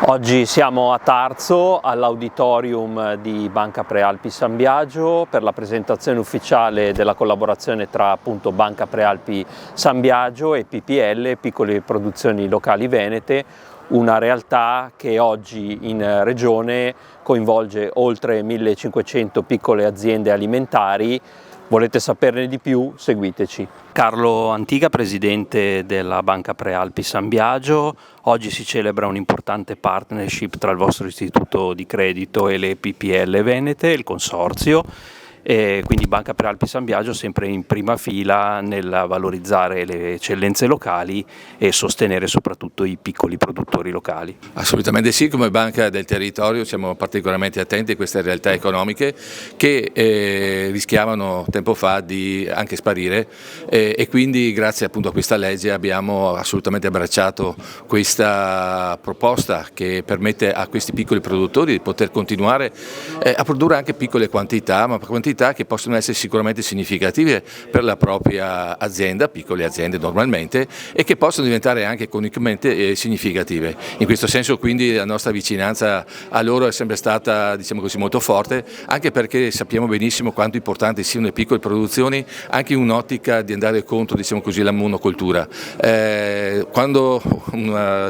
Oggi siamo a Tarzo all'auditorium di Banca Prealpi San Biagio per la presentazione ufficiale della collaborazione tra appunto Banca Prealpi San Biagio e PPL, Piccole Produzioni Locali Venete, una realtà che oggi in regione coinvolge oltre 1500 piccole aziende alimentari. Volete saperne di più? Seguiteci. Carlo Antiga, presidente della Banca Prealpi San Biagio. Oggi si celebra un'importante partnership tra il vostro istituto di credito e le PPL Venete, il consorzio, e quindi Banca Prealpi San Biagio sempre in prima fila nel valorizzare le eccellenze locali e sostenere soprattutto i piccoli produttori locali. Assolutamente sì, come Banca del Territorio siamo particolarmente attenti a queste realtà economiche che rischiavano tempo fa di anche sparire e quindi grazie appunto a questa legge abbiamo assolutamente abbracciato questa proposta che permette a questi piccoli produttori di poter continuare a produrre anche piccole quantità, ma quantità che possono essere sicuramente significative per la propria azienda, piccole aziende normalmente, e che possono diventare anche economicamente significative. In questo senso quindi la nostra vicinanza a loro è sempre stata, diciamo così, molto forte, anche perché sappiamo benissimo quanto importanti siano le piccole produzioni anche in un'ottica di andare contro, diciamo così, la monocoltura. Quando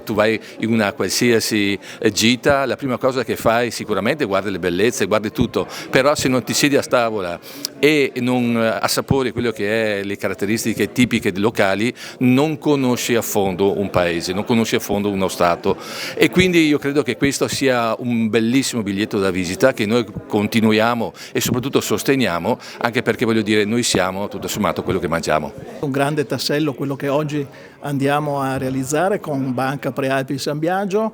tu vai in una qualsiasi gita, la prima cosa che fai sicuramente guardi le bellezze, guardi tutto, però se non ti siedi a tavola e non assapori quello che è le caratteristiche tipiche locali, non conosci a fondo un paese, non conosci a fondo uno Stato, e quindi io credo che questo sia un bellissimo biglietto da visita che noi continuiamo e soprattutto sosteniamo, anche perché voglio dire noi siamo tutto sommato quello che mangiamo. Un grande tassello quello che oggi andiamo a realizzare con Banca Prealpi San Biagio,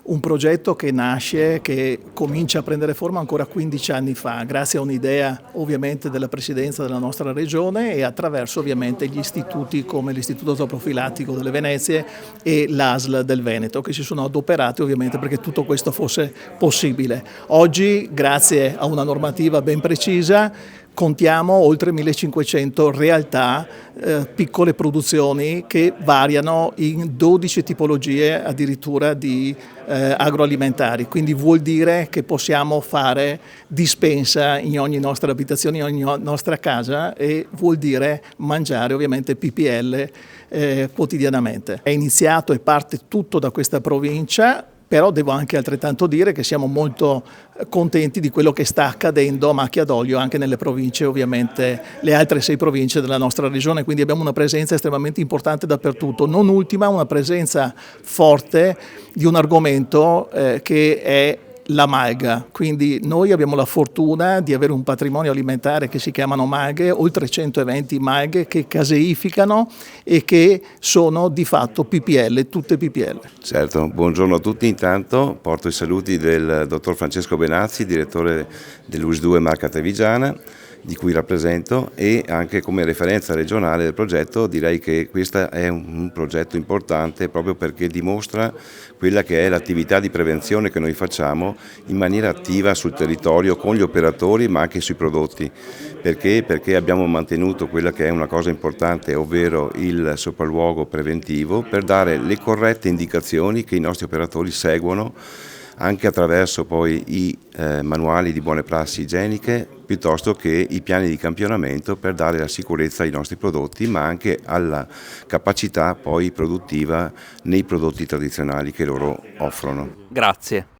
un progetto che nasce, che comincia a prendere forma ancora 15 anni fa, grazie a un'idea ovviamente della Presidenza della nostra Regione e attraverso ovviamente gli istituti come l'Istituto Zooprofilattico delle Venezie e l'ASL del Veneto, che si sono adoperati ovviamente perché tutto questo fosse possibile. Oggi, grazie a una normativa ben precisa, contiamo oltre 1500 realtà, piccole produzioni che variano in 12 tipologie addirittura di agroalimentari, quindi vuol dire che possiamo fare dispensa in ogni nostra abitazione, in ogni nostra casa, e vuol dire mangiare ovviamente PPL quotidianamente. È iniziato e parte tutto da questa provincia. Però devo anche altrettanto dire che siamo molto contenti di quello che sta accadendo a macchia d'olio anche nelle province, ovviamente le altre 6 province della nostra regione, quindi abbiamo una presenza estremamente importante dappertutto, non ultima una presenza forte di un argomento che è la malga. Quindi noi abbiamo la fortuna di avere un patrimonio alimentare che si chiamano malghe, oltre 120 malghe che caseificano e che sono di fatto PPL, tutte PPL. Certo, buongiorno a tutti. Intanto porto i saluti del dottor Francesco Benazzi, direttore dell'US2 Marca Trevigiana, di cui rappresento, e anche come referenza regionale del progetto direi che questo è un progetto importante proprio perché dimostra quella che è l'attività di prevenzione che noi facciamo in maniera attiva sul territorio con gli operatori ma anche sui prodotti. Perché? Perché abbiamo mantenuto quella che è una cosa importante, ovvero il sopralluogo preventivo, per dare le corrette indicazioni che i nostri operatori seguono anche attraverso poi i manuali di buone prassi igieniche, piuttosto che i piani di campionamento per dare la sicurezza ai nostri prodotti, ma anche alla capacità poi produttiva nei prodotti tradizionali che loro offrono. Grazie.